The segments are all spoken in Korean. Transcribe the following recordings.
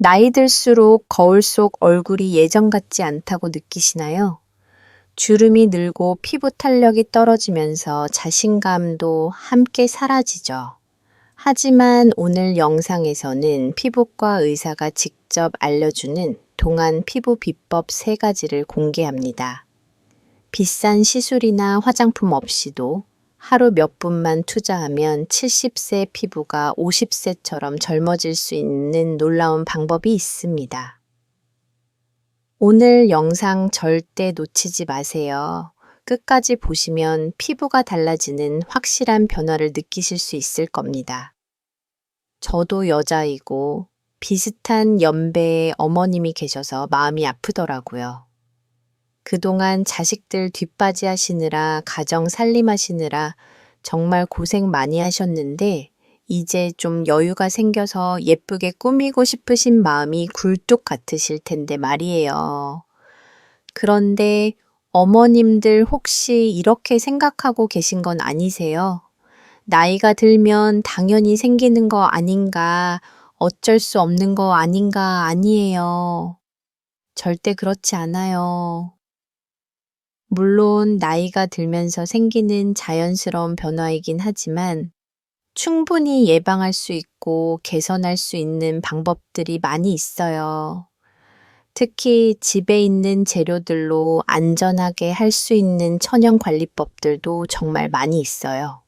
나이 들수록 거울 속 얼굴이 예전 같지 않다고 느끼시나요? 주름이 늘고 피부 탄력이 떨어지면서 자신감도 함께 사라지죠. 하지만 오늘 영상에서는 피부과 의사가 직접 알려주는 동안 피부 비법 3가지를 공개합니다. 비싼 시술이나 화장품 없이도 하루 몇 분만 투자하면 70세 피부가 50세처럼 젊어질 수 있는 놀라운 방법이 있습니다. 오늘 영상 절대 놓치지 마세요. 끝까지 보시면 피부가 달라지는 확실한 변화를 느끼실 수 있을 겁니다. 저도 여자이고 비슷한 연배의 어머님이 계셔서 마음이 아프더라고요. 그동안 자식들 뒷바지 하시느라 가정 살림하시느라 정말 고생 많이 하셨는데 이제 좀 여유가 생겨서 예쁘게 꾸미고 싶으신 마음이 굴뚝 같으실 텐데 말이에요. 그런데 어머님들 혹시 이렇게 생각하고 계신 건 아니세요? 나이가 들면 당연히 생기는 거 아닌가, 어쩔 수 없는 거 아닌가 아니에요. 절대 그렇지 않아요. 물론 나이가 들면서 생기는 자연스러운 변화이긴 하지만 충분히 예방할 수 있고 개선할 수 있는 방법들이 많이 있어요. 특히 집에 있는 재료들로 안전하게 할 수 있는 천연 관리법들도 정말 많이 있어요.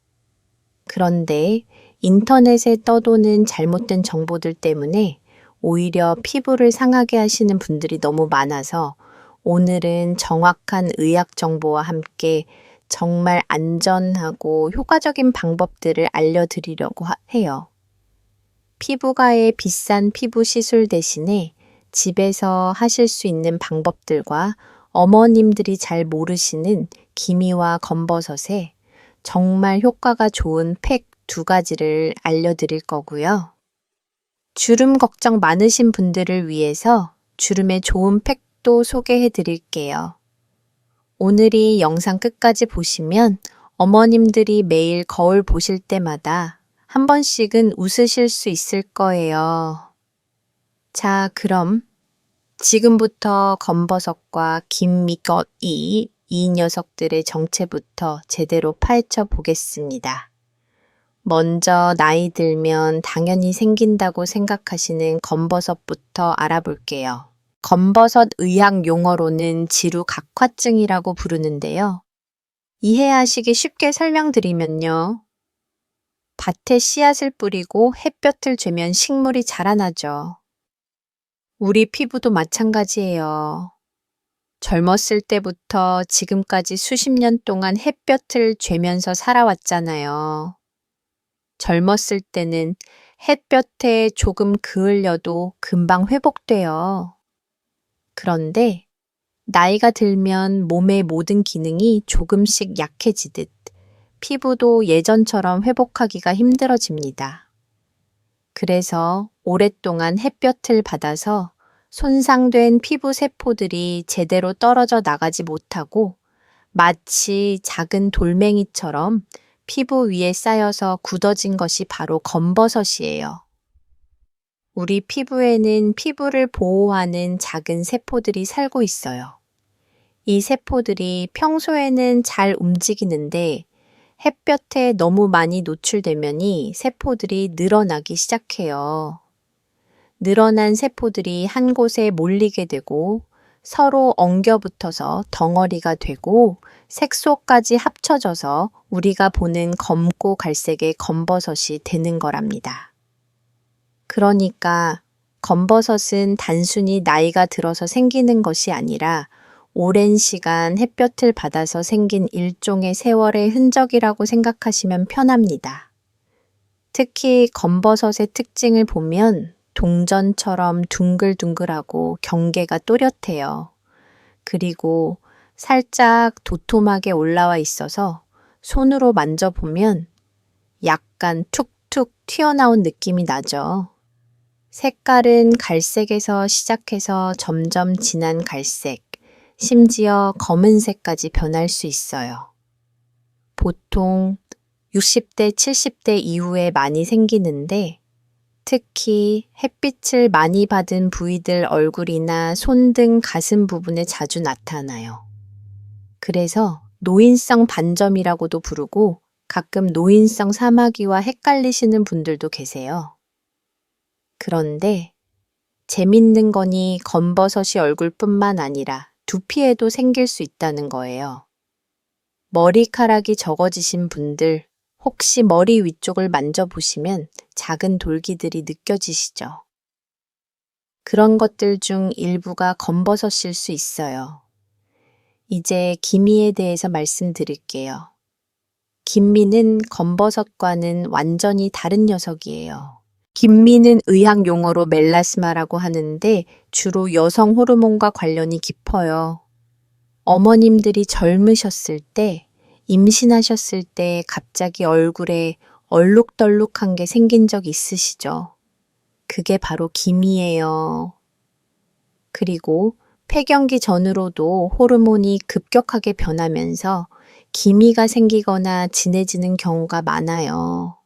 그런데 인터넷에 떠도는 잘못된 정보들 때문에 오히려 피부를 상하게 하시는 분들이 너무 많아서 오늘은 정확한 의학 정보와 함께 정말 안전하고 효과적인 방법들을 알려드리려고 해요. 피부과의 비싼 피부 시술 대신에 집에서 하실 수 있는 방법들과 어머님들이 잘 모르시는 기미와 검버섯에 정말 효과가 좋은 팩 2가지를 알려드릴 거고요. 주름 걱정 많으신 분들을 위해서 주름에 좋은 팩도 소개해 드릴게요. 오늘이 영상 끝까지 보시면 어머님들이 매일 거울 보실 때마다 한 번씩은 웃으실 수 있을 거예요. 자, 그럼 지금부터 검버섯과 김미것이 이 녀석들의 정체부터 제대로 파헤쳐 보겠습니다. 먼저 나이 들면 당연히 생긴다고 생각하시는 검버섯부터 알아볼게요. 검버섯 의학 용어로는 지루각화증이라고 부르는데요. 이해하시기 쉽게 설명드리면요. 밭에 씨앗을 뿌리고 햇볕을 쬐면 식물이 자라나죠. 우리 피부도 마찬가지예요. 젊었을 때부터 지금까지 수십 년 동안 햇볕을 쬐면서 살아왔잖아요. 젊었을 때는 햇볕에 조금 그을려도 금방 회복돼요. 그런데 나이가 들면 몸의 모든 기능이 조금씩 약해지듯 피부도 예전처럼 회복하기가 힘들어집니다. 그래서 오랫동안 햇볕을 받아서 손상된 피부 세포들이 제대로 떨어져 나가지 못하고 마치 작은 돌멩이처럼 피부 위에 쌓여서 굳어진 것이 바로 검버섯이에요. 우리 피부에는 피부를 보호하는 작은 세포들이 살고 있어요. 이 세포들이 평소에는 잘 움직이는데 햇볕에 너무 많이 노출되면이 세포들이 늘어나기 시작해요. 늘어난 세포들이 한 곳에 몰리게 되고 서로 엉겨붙어서 덩어리가 되고 색소까지 합쳐져서 우리가 보는 검고 갈색의 검버섯이 되는 거랍니다. 그러니까 검버섯은 단순히 나이가 들어서 생기는 것이 아니라 오랜 시간 햇볕을 받아서 생긴 일종의 세월의 흔적이라고 생각하시면 편합니다. 특히 검버섯의 특징을 보면 동전처럼 둥글둥글하고 경계가 또렷해요. 그리고 살짝 도톰하게 올라와 있어서 손으로 만져보면 약간 툭툭 튀어나온 느낌이 나죠. 색깔은 갈색에서 시작해서 점점 진한 갈색, 심지어 검은색까지 변할 수 있어요. 보통 60대, 70대 이후에 많이 생기는데 특히 햇빛을 많이 받은 부위들 얼굴이나 손 등 가슴 부분에 자주 나타나요. 그래서 노인성 반점이라고도 부르고 가끔 노인성 사마귀와 헷갈리시는 분들도 계세요. 그런데 재밌는 거니 검버섯이 얼굴뿐만 아니라 두피에도 생길 수 있다는 거예요. 머리카락이 적어지신 분들, 혹시 머리 위쪽을 만져보시면 작은 돌기들이 느껴지시죠? 그런 것들 중 일부가 검버섯일 수 있어요. 이제 기미에 대해서 말씀드릴게요. 김미는 검버섯과는 완전히 다른 녀석이에요. 김미는 의학 용어로 멜라스마라고 하는데 주로 여성 호르몬과 관련이 깊어요. 어머님들이 젊으셨을 때, 임신하셨을 때 갑자기 얼굴에 얼룩덜룩한 게 생긴 적 있으시죠? 그게 바로 기미예요. 그리고 폐경기 전으로도 호르몬이 급격하게 변하면서 기미가 생기거나 진해지는 경우가 많아요.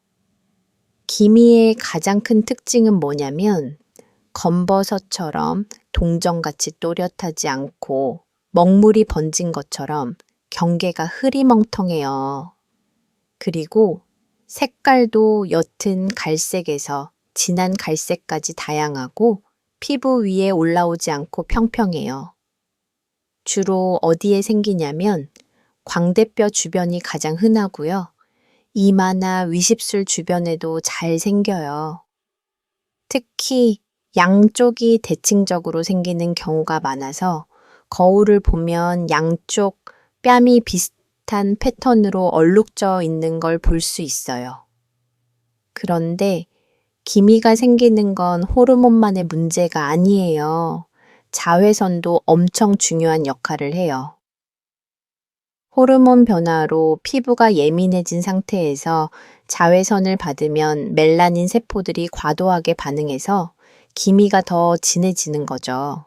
기미의 가장 큰 특징은 뭐냐면 검버섯처럼 동정같이 또렷하지 않고 먹물이 번진 것처럼 경계가 흐리멍텅해요. 그리고 색깔도 옅은 갈색에서 진한 갈색까지 다양하고 피부 위에 올라오지 않고 평평해요. 주로 어디에 생기냐면 광대뼈 주변이 가장 흔하고요. 이마나 위십술 주변에도 잘 생겨요. 특히 양쪽이 대칭적으로 생기는 경우가 많아서 거울을 보면 양쪽 뺨이 비슷한 패턴으로 얼룩져 있는 걸 볼 수 있어요. 그런데 기미가 생기는 건 호르몬만의 문제가 아니에요. 자외선도 엄청 중요한 역할을 해요. 호르몬 변화로 피부가 예민해진 상태에서 자외선을 받으면 멜라닌 세포들이 과도하게 반응해서 기미가 더 진해지는 거죠.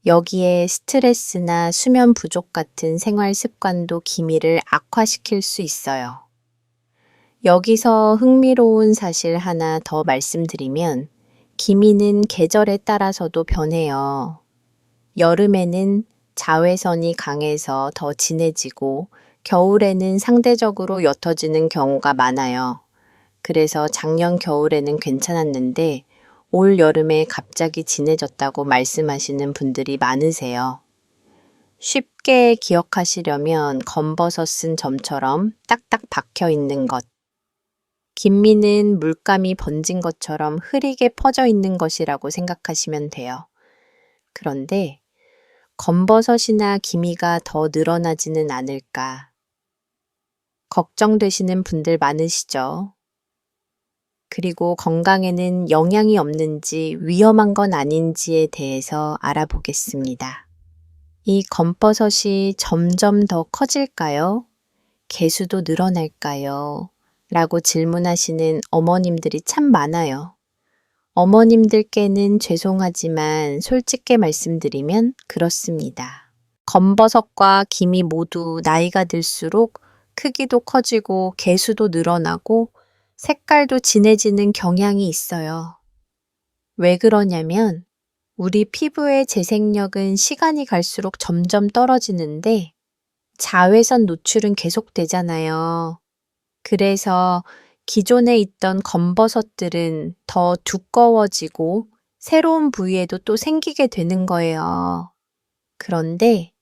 여기에 스트레스나 수면 부족 같은 생활 습관도 기미를 악화시킬 수 있어요. 여기서 흥미로운 사실 하나 더 말씀드리면 기미는 계절에 따라서도 변해요. 여름에는 자외선이 강해서 더 진해지고 겨울에는 상대적으로 옅어지는 경우가 많아요. 그래서 작년 겨울에는 괜찮았는데 올 여름에 갑자기 진해졌다고 말씀하시는 분들이 많으세요. 쉽게 기억하시려면 검버섯 쓴 점처럼 딱딱 박혀 있는 것. 김미는 물감이 번진 것처럼 흐리게 퍼져 있는 것이라고 생각하시면 돼요. 그런데 검버섯이나 기미가 더 늘어나지는 않을까. 걱정되시는 분들 많으시죠? 그리고 건강에는 영향이 없는지 위험한 건 아닌지에 대해서 알아보겠습니다. 이 검버섯이 점점 더 커질까요? 개수도 늘어날까요? 라고 질문하시는 어머님들이 참 많아요. 어머님들께는 죄송하지만 솔직히 말씀드리면 그렇습니다. 검버섯과 기미 모두 나이가 들수록 크기도 커지고 개수도 늘어나고 색깔도 진해지는 경향이 있어요. 왜 그러냐면 우리 피부의 재생력은 시간이 갈수록 점점 떨어지는데 자외선 노출은 계속되잖아요. 그래서 기존에 있던 검버섯들은 더 두꺼워지고 새로운 부위에도 또 생기게 되는 거예요. 그런데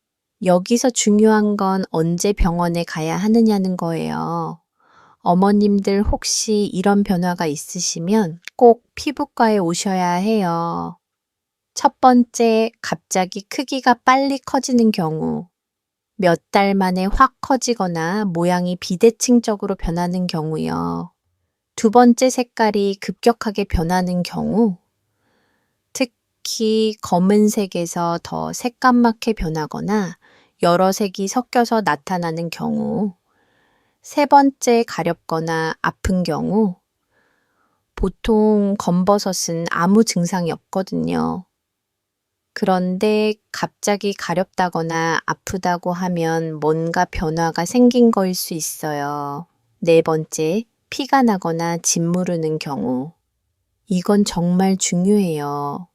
여기서 중요한 건 언제 병원에 가야 하느냐는 거예요. 어머님들 혹시 이런 변화가 있으시면 꼭 피부과에 오셔야 해요. 첫 번째, 갑자기 크기가 빨리 커지는 경우. 몇 달 만에 확 커지거나 모양이 비대칭적으로 변하는 경우요. 두 번째, 색깔이 급격하게 변하는 경우. 특히 검은색에서 더 새까맣게 변하거나 여러 색이 섞여서 나타나는 경우. 세 번째, 가렵거나 아픈 경우. 보통 검버섯은 아무 증상이 없거든요. 그런데 갑자기 가렵다거나 아프다고 하면 뭔가 변화가 생긴 거일 수 있어요. 네 번째, 피가 나거나 짓무르는 경우. 이건 정말 중요해요.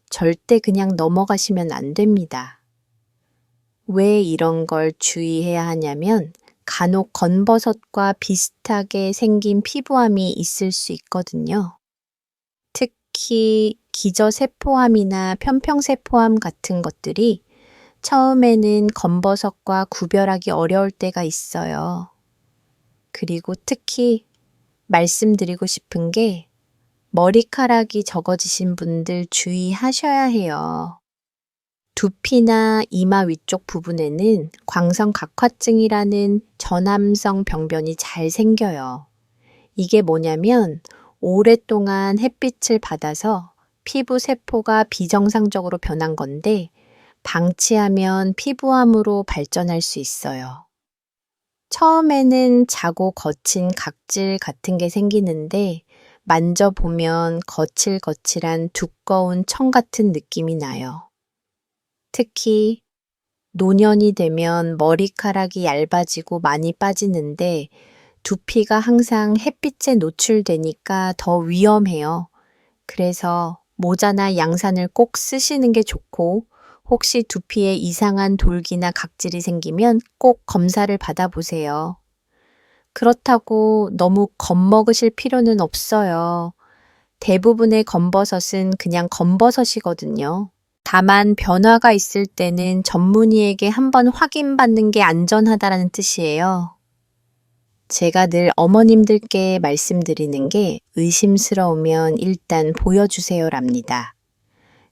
절대 그냥 넘어가시면 안 됩니다. 왜 이런 걸 주의해야 하냐면 간혹 건버섯과 비슷하게 생긴 피부암이 있을 수 있거든요. 특히 기저세포암이나 편평세포암 같은 것들이 처음에는 건버섯과 구별하기 어려울 때가 있어요. 그리고 특히 말씀드리고 싶은 게 머리카락이 적어지신 분들 주의하셔야 해요. 두피나 이마 위쪽 부분에는 광선각화증이라는 저남성 병변이 잘 생겨요. 이게 뭐냐면 오랫동안 햇빛을 받아서 피부 세포가 비정상적으로 변한 건데 방치하면 피부암으로 발전할 수 있어요. 처음에는 작고 거친 각질 같은 게 생기는데 만져보면 거칠거칠한 두꺼운 청 같은 느낌이 나요. 특히 노년이 되면 머리카락이 얇아지고 많이 빠지는데 두피가 항상 햇빛에 노출되니까 더 위험해요. 그래서 모자나 양산을 꼭 쓰시는 게 좋고 혹시 두피에 이상한 돌기나 각질이 생기면 꼭 검사를 받아보세요. 그렇다고 너무 겁먹으실 필요는 없어요. 대부분의 검버섯은 그냥 검버섯이거든요. 다만 변화가 있을 때는 전문의에게 한번 확인받는 게 안전하다는 뜻이에요. 제가 늘 어머님들께 말씀드리는 게 의심스러우면 일단 보여주세요랍니다.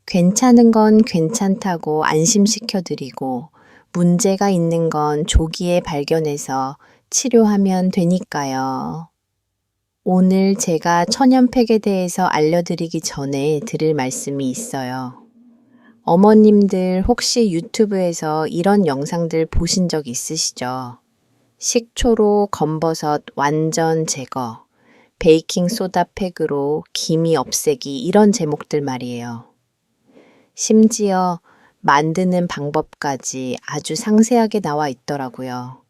괜찮은 건 괜찮다고 안심시켜드리고 문제가 있는 건 조기에 발견해서 치료하면 되니까요. 오늘 제가 천연팩에 대해서 알려드리기 전에 드릴 말씀이 있어요. 어머님들 혹시 유튜브에서 이런 영상들 보신 적 있으시죠? 식초로 검버섯 완전 제거, 베이킹소다 팩으로 기미 없애기 이런 제목들 말이에요. 심지어 만드는 방법까지 아주 상세하게 나와 있더라고요.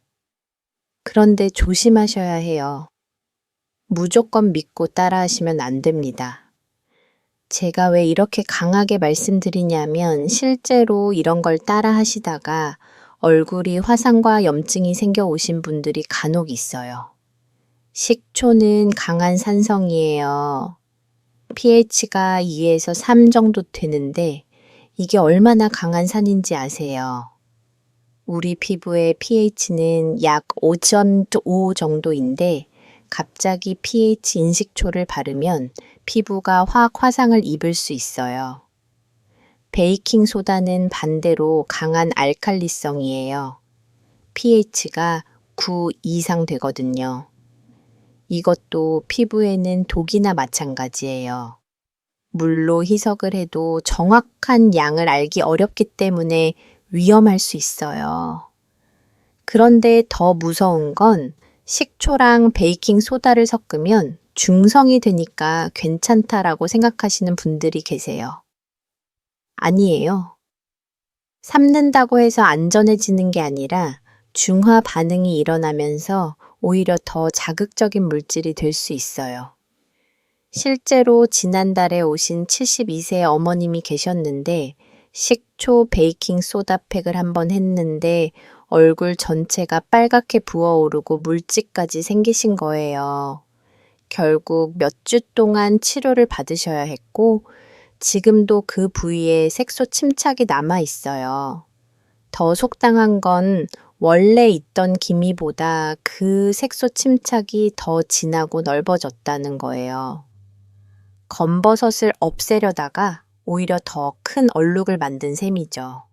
그런데 조심하셔야 해요. 무조건 믿고 따라하시면 안 됩니다. 제가 왜 이렇게 강하게 말씀드리냐면 실제로 이런 걸 따라 하시다가 얼굴이 화상과 염증이 생겨 오신 분들이 간혹 있어요. 식초는 강한 산성이에요. pH가 2에서 3 정도 되는데 이게 얼마나 강한 산인지 아세요? 우리 피부의 pH는 약 5.5 정도인데 갑자기 pH 인식초를 바르면 피부가 화학 화상을 입을 수 있어요. 베이킹소다는 반대로 강한 알칼리성이에요. pH가 9 이상 되거든요. 이것도 피부에는 독이나 마찬가지예요. 물로 희석을 해도 정확한 양을 알기 어렵기 때문에 위험할 수 있어요. 그런데 더 무서운 건 식초랑 베이킹소다를 섞으면 중성이 되니까 괜찮다라고 생각하시는 분들이 계세요. 아니에요. 삶는다고 해서 안전해지는 게 아니라 중화 반응이 일어나면서 오히려 더 자극적인 물질이 될 수 있어요. 실제로 지난달에 오신 72세 어머님이 계셨는데 식초 베이킹 소다 팩을 한번 했는데 얼굴 전체가 빨갛게 부어오르고 물집까지 생기신 거예요. 결국 몇 주 동안 치료를 받으셔야 했고 지금도 그 부위에 색소 침착이 남아 있어요. 더 속상한 건 원래 있던 기미보다 그 색소 침착이 더 진하고 넓어졌다는 거예요. 검버섯을 없애려다가 오히려 더 큰 얼룩을 만든 셈이죠.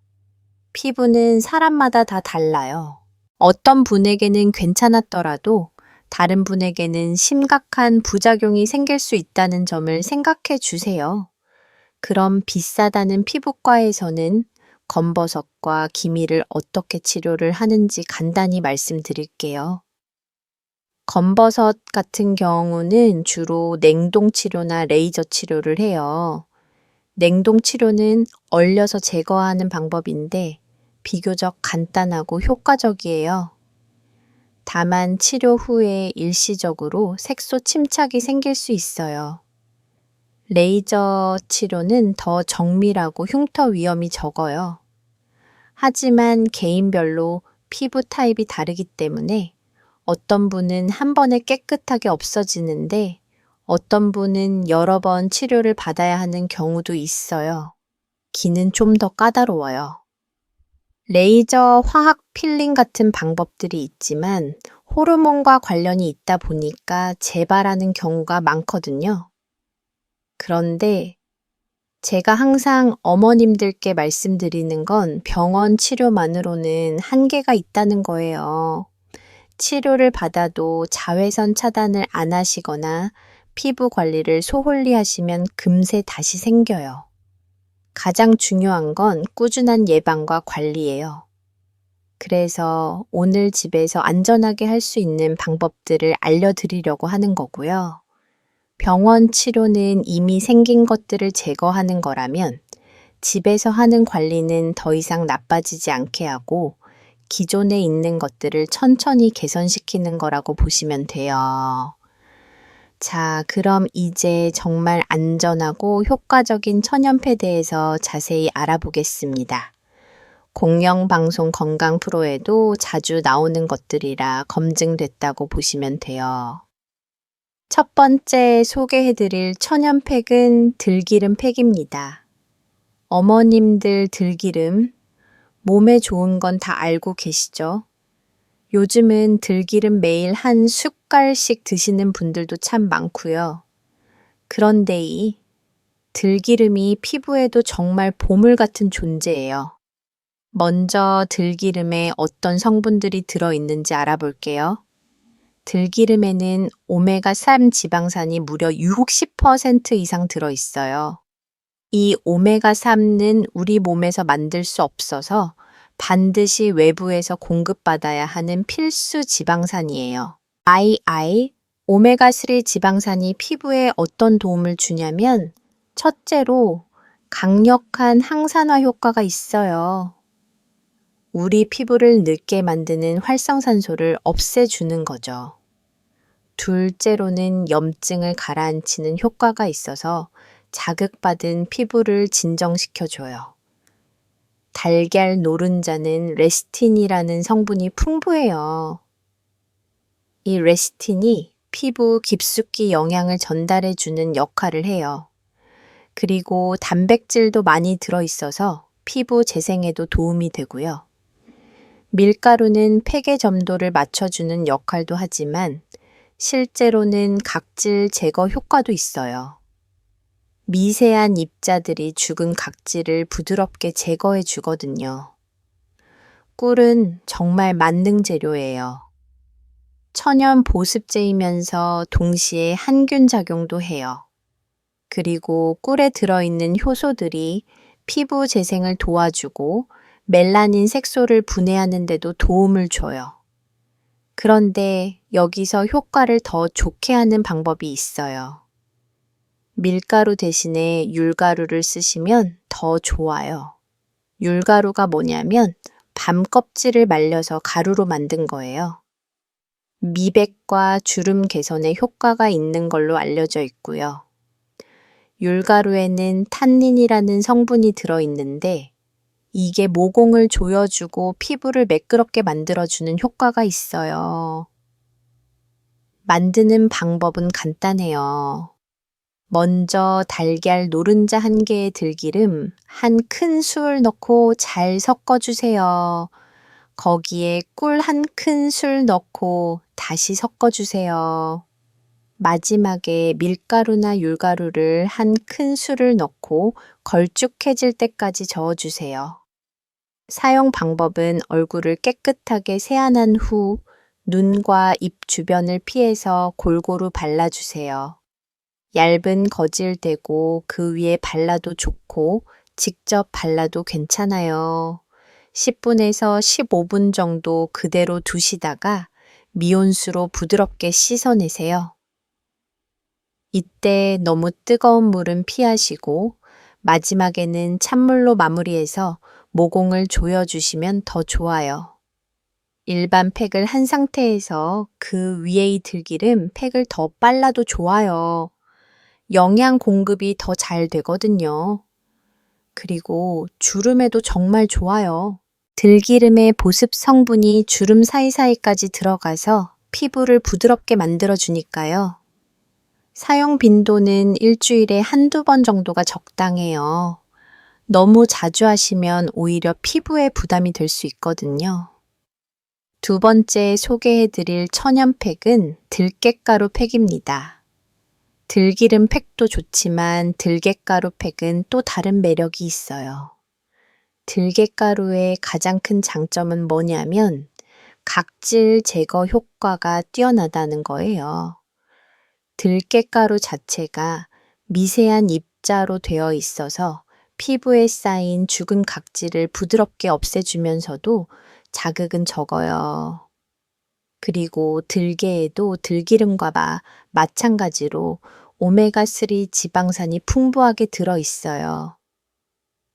피부는 사람마다 다 달라요. 어떤 분에게는 괜찮았더라도 다른 분에게는 심각한 부작용이 생길 수 있다는 점을 생각해 주세요. 그럼 비싸다는 피부과에서는 검버섯과 기미를 어떻게 치료를 하는지 간단히 말씀드릴게요. 검버섯 같은 경우는 주로 냉동 치료나 레이저 치료를 해요. 냉동 치료는 얼려서 제거하는 방법인데 비교적 간단하고 효과적이에요. 다만 치료 후에 일시적으로 색소 침착이 생길 수 있어요. 레이저 치료는 더 정밀하고 흉터 위험이 적어요. 하지만 개인별로 피부 타입이 다르기 때문에 어떤 분은 한 번에 깨끗하게 없어지는데 어떤 분은 여러 번 치료를 받아야 하는 경우도 있어요. 기는 좀 더 까다로워요. 레이저 화학 필링 같은 방법들이 있지만 호르몬과 관련이 있다 보니까 재발하는 경우가 많거든요. 그런데 제가 항상 어머님들께 말씀드리는 건 병원 치료만으로는 한계가 있다는 거예요. 치료를 받아도 자외선 차단을 안 하시거나 피부 관리를 소홀히 하시면 금세 다시 생겨요. 가장 중요한 건 꾸준한 예방과 관리예요. 그래서 오늘 집에서 안전하게 할 수 있는 방법들을 알려드리려고 하는 거고요. 병원 치료는 이미 생긴 것들을 제거하는 거라면 집에서 하는 관리는 더 이상 나빠지지 않게 하고 기존에 있는 것들을 천천히 개선시키는 거라고 보시면 돼요. 자, 그럼 이제 정말 안전하고 효과적인 천연패에 대해서 자세히 알아보겠습니다. 공영방송 건강 프로에도 자주 나오는 것들이라 검증됐다고 보시면 돼요. 첫 번째 소개해드릴 천연팩은 들기름 팩입니다. 어머님들 들기름, 몸에 좋은 건 다 알고 계시죠? 요즘은 들기름 매일 한 숟갈씩 드시는 분들도 참 많고요. 그런데 이 들기름이 피부에도 정말 보물 같은 존재예요. 먼저 들기름에 어떤 성분들이 들어있는지 알아볼게요. 들기름에는 오메가3 지방산이 무려 60% 이상 들어있어요. 이 오메가3는 우리 몸에서 만들 수 없어서 반드시 외부에서 공급받아야 하는 필수 지방산이에요. 오메가3 지방산이 피부에 어떤 도움을 주냐면 첫째로 강력한 항산화 효과가 있어요. 우리 피부를 늙게 만드는 활성산소를 없애주는 거죠. 둘째로는 염증을 가라앉히는 효과가 있어서 자극받은 피부를 진정시켜줘요. 달걀 노른자는 레시틴이라는 성분이 풍부해요. 이 레시틴이 피부 깊숙이 영양을 전달해주는 역할을 해요. 그리고 단백질도 많이 들어있어서 피부 재생에도 도움이 되고요. 밀가루는 팩의 점도를 맞춰주는 역할도 하지만 실제로는 각질 제거 효과도 있어요. 미세한 입자들이 죽은 각질을 부드럽게 제거해 주거든요. 꿀은 정말 만능 재료예요. 천연 보습제이면서 동시에 항균 작용도 해요. 그리고 꿀에 들어있는 효소들이 피부 재생을 도와주고 멜라닌 색소를 분해하는 데도 도움을 줘요. 그런데 여기서 효과를 더 좋게 하는 방법이 있어요. 밀가루 대신에 율가루를 쓰시면 더 좋아요. 율가루가 뭐냐면 밤 껍질을 말려서 가루로 만든 거예요. 미백과 주름 개선에 효과가 있는 걸로 알려져 있고요. 율가루에는 탄닌이라는 성분이 들어있는데 이게 모공을 조여주고 피부를 매끄럽게 만들어주는 효과가 있어요. 만드는 방법은 간단해요. 먼저 달걀 노른자 1개의 들기름 한 큰술 넣고 잘 섞어주세요. 거기에 꿀 1큰술 넣고 다시 섞어주세요. 마지막에 밀가루나 율가루를 한 큰술을 넣고 걸쭉해질 때까지 저어주세요. 사용 방법은 얼굴을 깨끗하게 세안한 후 눈과 입 주변을 피해서 골고루 발라주세요. 얇은 거질 대고 그 위에 발라도 좋고 직접 발라도 괜찮아요. 10분에서 15분 정도 그대로 두시다가 미온수로 부드럽게 씻어내세요. 이때 너무 뜨거운 물은 피하시고 마지막에는 찬물로 마무리해서 모공을 조여주시면 더 좋아요. 일반 팩을 한 상태에서 그 위에 이 들기름 팩을 더 빨라도 좋아요. 영양 공급이 더 잘 되거든요. 그리고 주름에도 정말 좋아요. 들기름의 보습 성분이 주름 사이사이까지 들어가서 피부를 부드럽게 만들어주니까요. 사용 빈도는 일주일에 한두 번 정도가 적당해요. 너무 자주 하시면 오히려 피부에 부담이 될 수 있거든요. 두 번째 소개해드릴 천연팩은 들깨가루 팩입니다. 들기름 팩도 좋지만 들깨가루 팩은 또 다른 매력이 있어요. 들깨가루의 가장 큰 장점은 뭐냐면 각질 제거 효과가 뛰어나다는 거예요. 들깨가루 자체가 미세한 입자로 되어 있어서 피부에 쌓인 죽은 각질을 부드럽게 없애주면서도 자극은 적어요. 그리고 들깨에도 들기름과 마찬가지로 오메가3 지방산이 풍부하게 들어있어요.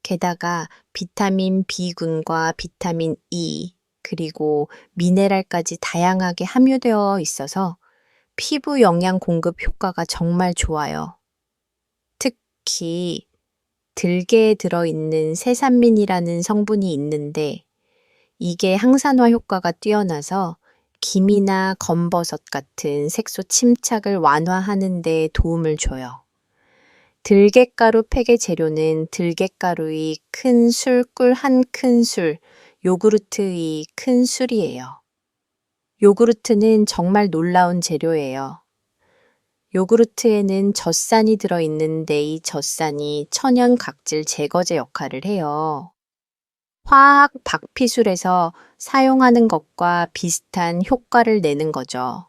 게다가 비타민 B군과 비타민 E, 그리고 미네랄까지 다양하게 함유되어 있어서 피부 영양 공급 효과가 정말 좋아요. 특히 들깨에 들어있는 세산민이라는 성분이 있는데 이게 항산화 효과가 뛰어나서 기미나 검버섯 같은 색소 침착을 완화하는 데 도움을 줘요. 들깨가루 팩의 재료는 들깨가루의 큰 술, 꿀 한 큰술, 요구르트의 큰 술이에요. 요구르트는 정말 놀라운 재료예요. 요구르트에는 젖산이 들어있는데 이 젖산이 천연 각질 제거제 역할을 해요. 화학 박피술에서 사용하는 것과 비슷한 효과를 내는 거죠.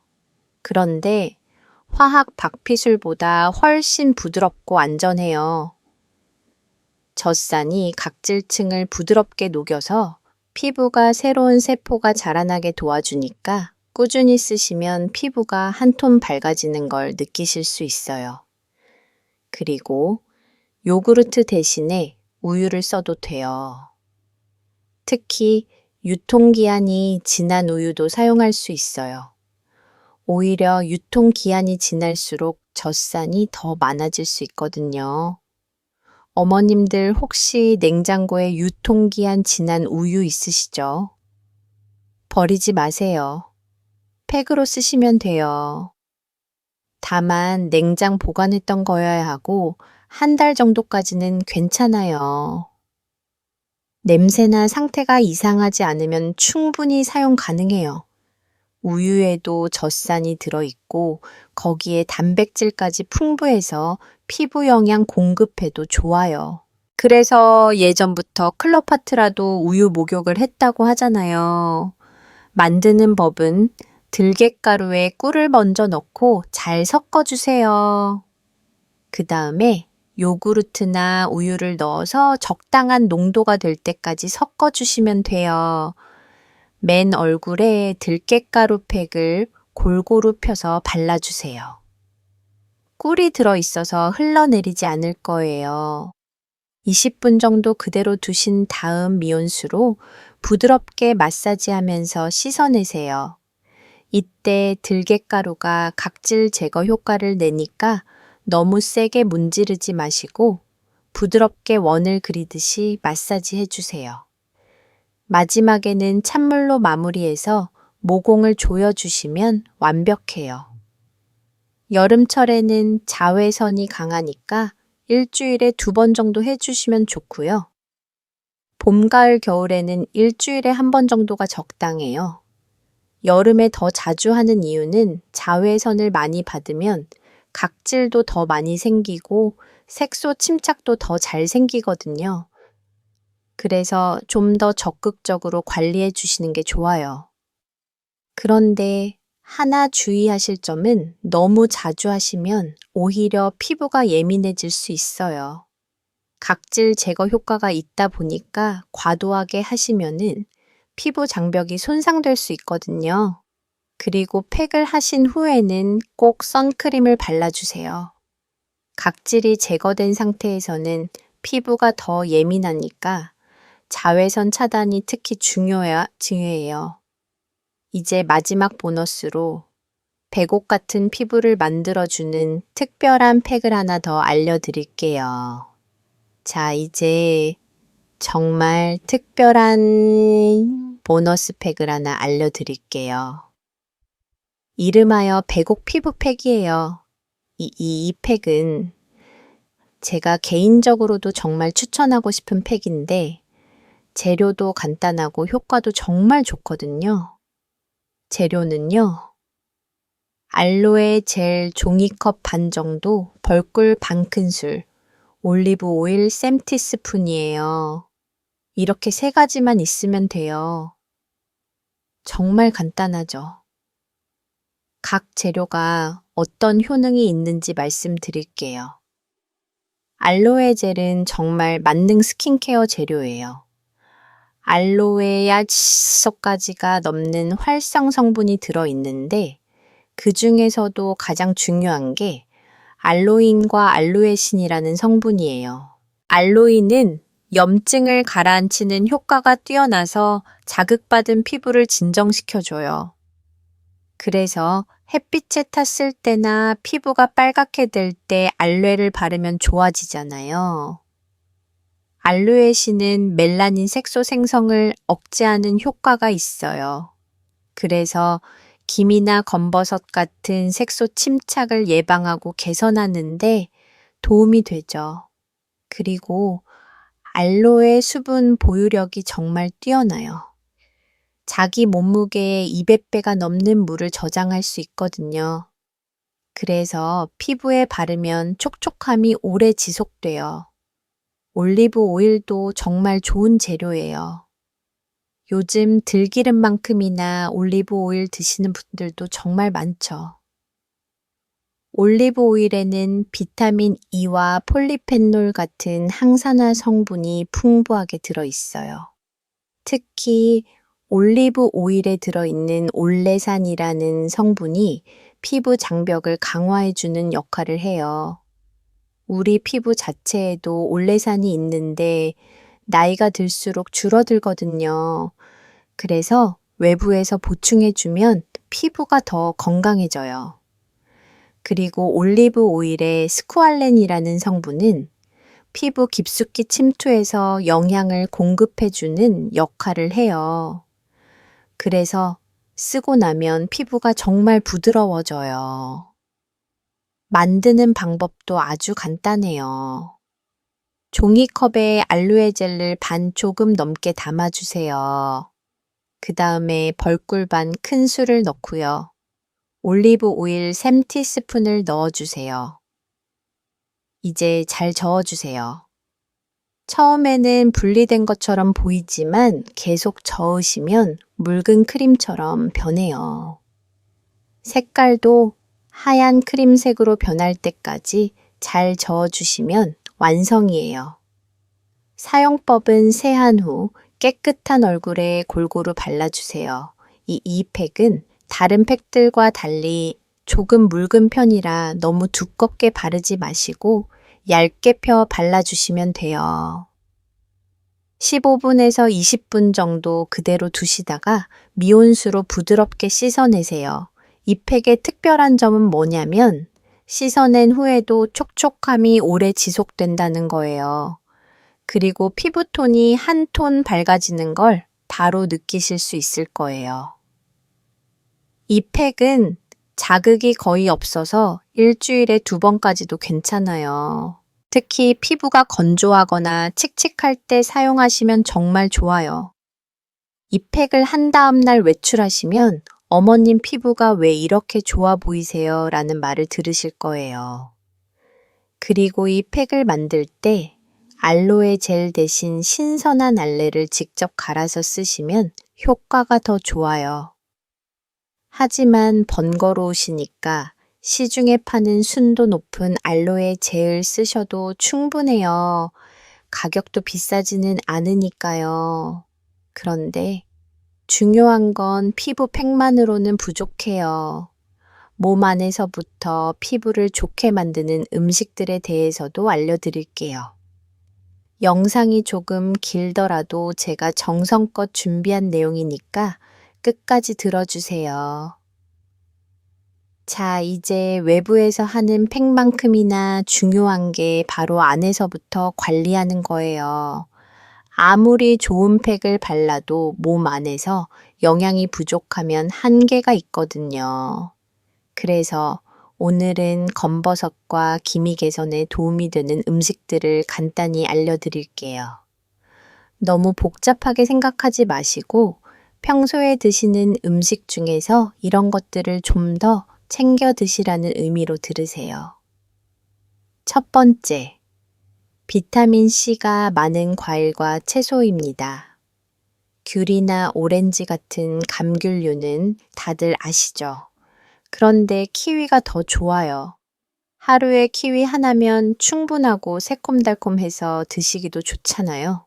그런데 화학 박피술보다 훨씬 부드럽고 안전해요. 젖산이 각질층을 부드럽게 녹여서 피부가 새로운 세포가 자라나게 도와주니까 꾸준히 쓰시면 피부가 한 톤 밝아지는 걸 느끼실 수 있어요. 그리고 요구르트 대신에 우유를 써도 돼요. 특히 유통기한이 지난 우유도 사용할 수 있어요. 오히려 유통기한이 지날수록 젖산이 더 많아질 수 있거든요. 어머님들 혹시 냉장고에 유통기한 지난 우유 있으시죠? 버리지 마세요. 팩으로 쓰시면 돼요. 다만 냉장 보관했던 거여야 하고 한 달 정도까지는 괜찮아요. 냄새나 상태가 이상하지 않으면 충분히 사용 가능해요. 우유에도 젖산이 들어있고 거기에 단백질까지 풍부해서 피부 영양 공급에도 좋아요. 그래서 예전부터 클레오파트라도 우유 목욕을 했다고 하잖아요. 만드는 법은 들깨가루에 꿀을 먼저 넣고 잘 섞어주세요. 그 다음에 요구르트나 우유를 넣어서 적당한 농도가 될 때까지 섞어주시면 돼요. 맨 얼굴에 들깨가루 팩을 골고루 펴서 발라주세요. 꿀이 들어있어서 흘러내리지 않을 거예요. 20분 정도 그대로 두신 다음 미온수로 부드럽게 마사지하면서 씻어내세요. 이때 들깨가루가 각질 제거 효과를 내니까 너무 세게 문지르지 마시고 부드럽게 원을 그리듯이 마사지 해주세요. 마지막에는 찬물로 마무리해서 모공을 조여주시면 완벽해요. 여름철에는 자외선이 강하니까 일주일에 2번 정도 해주시면 좋고요. 봄, 가을, 겨울에는 일주일에 1번 정도가 적당해요. 여름에 더 자주 하는 이유는 자외선을 많이 받으면 각질도 더 많이 생기고 색소 침착도 더 잘 생기거든요. 그래서 좀 더 적극적으로 관리해 주시는 게 좋아요. 그런데 하나 주의하실 점은 너무 자주 하시면 오히려 피부가 예민해질 수 있어요. 각질 제거 효과가 있다 보니까 과도하게 하시면은 피부 장벽이 손상될 수 있거든요. 그리고 팩을 하신 후에는 꼭 선크림을 발라주세요. 각질이 제거된 상태에서는 피부가 더 예민하니까 자외선 차단이 특히 중요해요. 이제 마지막 보너스로 백옥 같은 피부를 만들어주는 특별한 팩을 하나 더 알려드릴게요. 자, 이제 정말 특별한 보너스 팩을 하나 알려드릴게요. 이름하여 백옥 피부팩이에요. 이 팩은 제가 개인적으로도 정말 추천하고 싶은 팩인데 재료도 간단하고 효과도 정말 좋거든요. 재료는요. 알로에 젤 종이컵 반 정도, 벌꿀 반 큰술, 올리브 오일 샘티스푼이에요. 이렇게 3가지만 있으면 돼요. 정말 간단하죠. 각 재료가 어떤 효능이 있는지 말씀드릴게요. 알로에 젤은 정말 만능 스킨케어 재료예요. 알로에야 6가지가 넘는 활성 성분이 들어있는데 그 중에서도 가장 중요한 게 알로인과 알로에신이라는 성분이에요. 알로인은 염증을 가라앉히는 효과가 뛰어나서 자극받은 피부를 진정시켜줘요. 그래서 햇빛에 탔을 때나 피부가 빨갛게 될 때 알로에를 바르면 좋아지잖아요. 알로에신은 멜라닌 색소 생성을 억제하는 효과가 있어요. 그래서 기미나 검버섯 같은 색소 침착을 예방하고 개선하는데 도움이 되죠. 그리고 알로에 수분 보유력이 정말 뛰어나요. 자기 몸무게의 200배가 넘는 물을 저장할 수 있거든요. 그래서 피부에 바르면 촉촉함이 오래 지속돼요. 올리브 오일도 정말 좋은 재료예요. 요즘 들기름만큼이나 올리브 오일 드시는 분들도 정말 많죠. 올리브 오일에는 비타민 E와 폴리페놀 같은 항산화 성분이 풍부하게 들어있어요. 특히 올리브 오일에 들어있는 올레산이라는 성분이 피부 장벽을 강화해주는 역할을 해요. 우리 피부 자체에도 올레산이 있는데 나이가 들수록 줄어들거든요. 그래서 외부에서 보충해주면 피부가 더 건강해져요. 그리고 올리브 오일의 스쿠알렌이라는 성분은 피부 깊숙이 침투해서 영양을 공급해주는 역할을 해요. 그래서 쓰고 나면 피부가 정말 부드러워져요. 만드는 방법도 아주 간단해요. 종이컵에 알로에 젤을 반 조금 넘게 담아주세요. 그 다음에 벌꿀 반 큰술을 넣고요. 올리브 오일 3티스푼을 넣어주세요. 이제 잘 저어주세요. 처음에는 분리된 것처럼 보이지만 계속 저으시면 묽은 크림처럼 변해요. 색깔도 하얀 크림색으로 변할 때까지 잘 저어주시면 완성이에요. 사용법은 세안 후 깨끗한 얼굴에 골고루 발라주세요. 이 팩은 다른 팩들과 달리 조금 묽은 편이라 너무 두껍게 바르지 마시고 얇게 펴 발라주시면 돼요. 15분에서 20분 정도 그대로 두시다가 미온수로 부드럽게 씻어내세요. 이 팩의 특별한 점은 뭐냐면 씻어낸 후에도 촉촉함이 오래 지속된다는 거예요. 그리고 피부톤이 한 톤 밝아지는 걸 바로 느끼실 수 있을 거예요. 이 팩은 자극이 거의 없어서 일주일에 2번까지도 괜찮아요. 특히 피부가 건조하거나 칙칙할 때 사용하시면 정말 좋아요. 이 팩을 한 다음 날 외출하시면 어머님 피부가 왜 이렇게 좋아 보이세요? 라는 말을 들으실 거예요. 그리고 이 팩을 만들 때 알로에 젤 대신 신선한 알레를 직접 갈아서 쓰시면 효과가 더 좋아요. 하지만 번거로우시니까 시중에 파는 순도 높은 알로에 젤을 쓰셔도 충분해요. 가격도 비싸지는 않으니까요. 그런데 중요한 건 피부 팩만으로는 부족해요. 몸 안에서부터 피부를 좋게 만드는 음식들에 대해서도 알려드릴게요. 영상이 조금 길더라도 제가 정성껏 준비한 내용이니까 끝까지 들어주세요. 자, 이제 외부에서 하는 팩만큼이나 중요한 게 바로 안에서부터 관리하는 거예요. 아무리 좋은 팩을 발라도 몸 안에서 영양이 부족하면 한계가 있거든요. 그래서 오늘은 검버섯과 기미 개선에 도움이 되는 음식들을 간단히 알려드릴게요. 너무 복잡하게 생각하지 마시고 평소에 드시는 음식 중에서 이런 것들을 좀 더 챙겨 드시라는 의미로 들으세요. 첫 번째, 비타민C가 많은 과일과 채소입니다. 귤이나 오렌지 같은 감귤류는 다들 아시죠? 그런데 키위가 더 좋아요. 하루에 키위 하나면 충분하고 새콤달콤해서 드시기도 좋잖아요.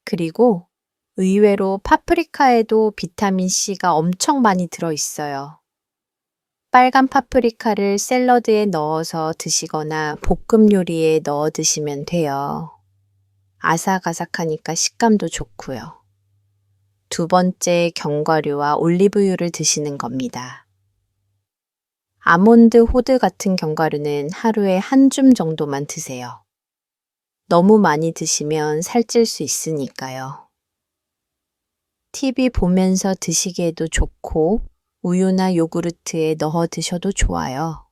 그리고 의외로 파프리카에도 비타민C가 엄청 많이 들어있어요. 빨간 파프리카를 샐러드에 넣어서 드시거나 볶음 요리에 넣어 드시면 돼요. 아삭아삭하니까 식감도 좋고요. 두 번째, 견과류와 올리브유를 드시는 겁니다. 아몬드 호두 같은 견과류는 하루에 한 줌 정도만 드세요. 너무 많이 드시면 살찔 수 있으니까요. TV 보면서 드시기에도 좋고 우유나 요구르트에 넣어 드셔도 좋아요.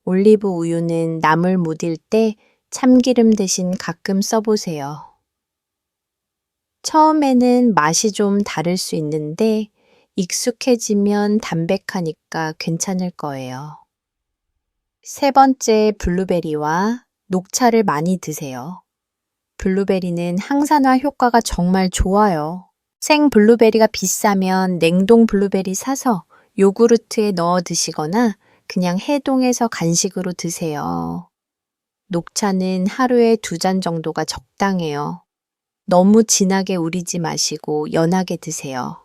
올리브 우유는 나물 무딜 때 참기름 대신 가끔 써보세요. 처음에는 맛이 좀 다를 수 있는데 익숙해지면 담백하니까 괜찮을 거예요. 세 번째, 블루베리와 녹차를 많이 드세요. 블루베리는 항산화 효과가 정말 좋아요. 생 블루베리가 비싸면 냉동 블루베리 사서 요구르트에 넣어 드시거나 그냥 해동해서 간식으로 드세요. 녹차는 하루에 2잔 정도가 적당해요. 너무 진하게 우리지 마시고 연하게 드세요.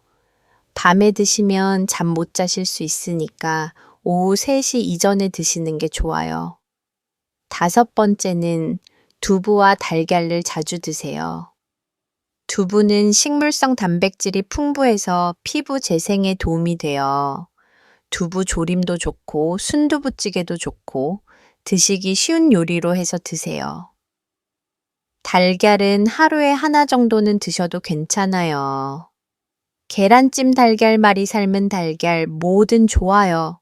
밤에 드시면 잠 못 자실 수 있으니까 오후 3시 이전에 드시는 게 좋아요. 다섯 번째는 두부와 달걀을 자주 드세요. 두부는 식물성 단백질이 풍부해서 피부 재생에 도움이 돼요. 두부 조림도 좋고 순두부찌개도 좋고 드시기 쉬운 요리로 해서 드세요. 달걀은 하루에 하나 정도는 드셔도 괜찮아요. 계란찜 달걀말이 삶은 달걀 뭐든 좋아요.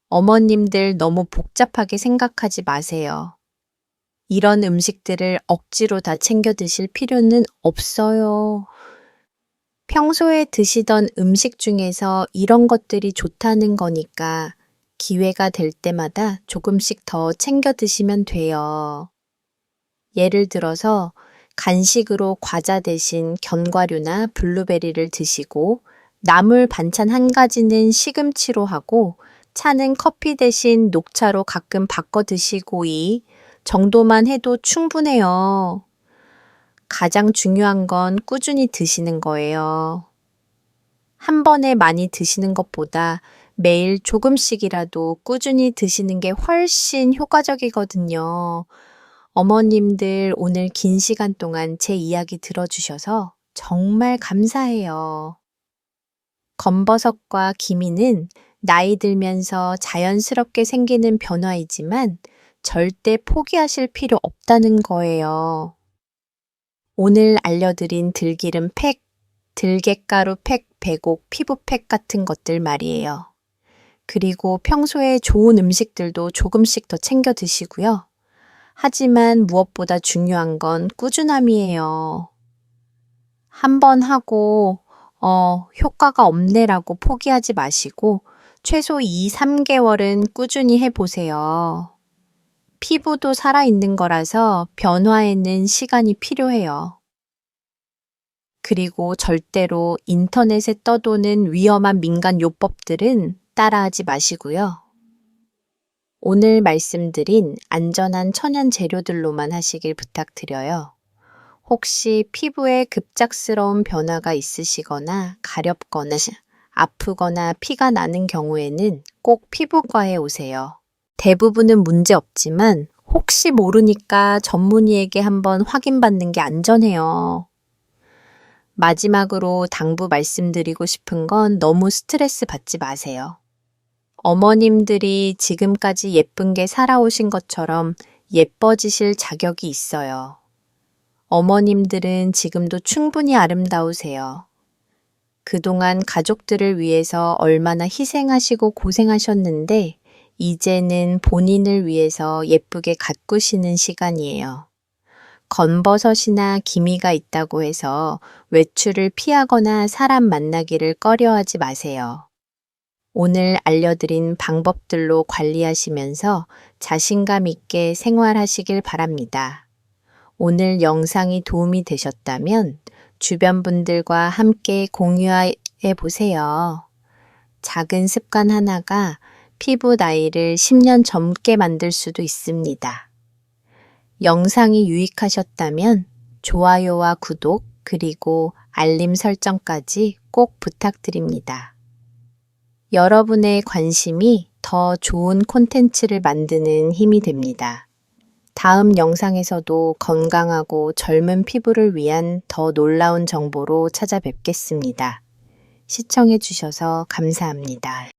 어머님들 너무 복잡하게 생각하지 마세요. 이런 음식들을 억지로 다 챙겨 드실 필요는 없어요. 평소에 드시던 음식 중에서 이런 것들이 좋다는 거니까 기회가 될 때마다 조금씩 더 챙겨 드시면 돼요. 예를 들어서 간식으로 과자 대신 견과류나 블루베리를 드시고 나물 반찬 한 가지는 시금치로 하고 차는 커피 대신 녹차로 가끔 바꿔 드시고 이 정도만 해도 충분해요. 가장 중요한 건 꾸준히 드시는 거예요. 한 번에 많이 드시는 것보다 매일 조금씩이라도 꾸준히 드시는 게 훨씬 효과적이거든요. 어머님들 오늘 긴 시간 동안 제 이야기 들어주셔서 정말 감사해요. 검버섯과 기미는 나이 들면서 자연스럽게 생기는 변화이지만 절대 포기하실 필요 없다는 거예요. 오늘 알려드린 들기름 팩, 들깨가루 팩, 배곡, 피부팩 같은 것들 말이에요. 그리고 평소에 좋은 음식들도 조금씩 더 챙겨 드시고요. 하지만 무엇보다 중요한 건 꾸준함이에요. 한 번 하고 효과가 없네라고 포기하지 마시고 최소 2, 3개월은 꾸준히 해보세요. 피부도 살아있는 거라서 변화에는 시간이 필요해요. 그리고 절대로 인터넷에 떠도는 위험한 민간 요법들은 따라하지 마시고요. 오늘 말씀드린 안전한 천연 재료들로만 하시길 부탁드려요. 혹시 피부에 급작스러운 변화가 있으시거나 가렵거나 아프거나 피가 나는 경우에는 꼭 피부과에 오세요. 대부분은 문제 없지만 혹시 모르니까 전문의에게 한번 확인받는 게 안전해요. 마지막으로 당부 말씀드리고 싶은 건 너무 스트레스 받지 마세요. 어머님들이 지금까지 예쁜 게 살아오신 것처럼 예뻐지실 자격이 있어요. 어머님들은 지금도 충분히 아름다우세요. 그동안 가족들을 위해서 얼마나 희생하시고 고생하셨는데 이제는 본인을 위해서 예쁘게 가꾸시는 시간이에요. 건버섯이나 기미가 있다고 해서 외출을 피하거나 사람 만나기를 꺼려하지 마세요. 오늘 알려드린 방법들로 관리하시면서 자신감 있게 생활하시길 바랍니다. 오늘 영상이 도움이 되셨다면 주변 분들과 함께 공유해 보세요. 작은 습관 하나가 피부 나이를 10년 젊게 만들 수도 있습니다. 영상이 유익하셨다면 좋아요와 구독 그리고 알림 설정까지 꼭 부탁드립니다. 여러분의 관심이 더 좋은 콘텐츠를 만드는 힘이 됩니다. 다음 영상에서도 건강하고 젊은 피부를 위한 더 놀라운 정보로 찾아뵙겠습니다. 시청해 주셔서 감사합니다.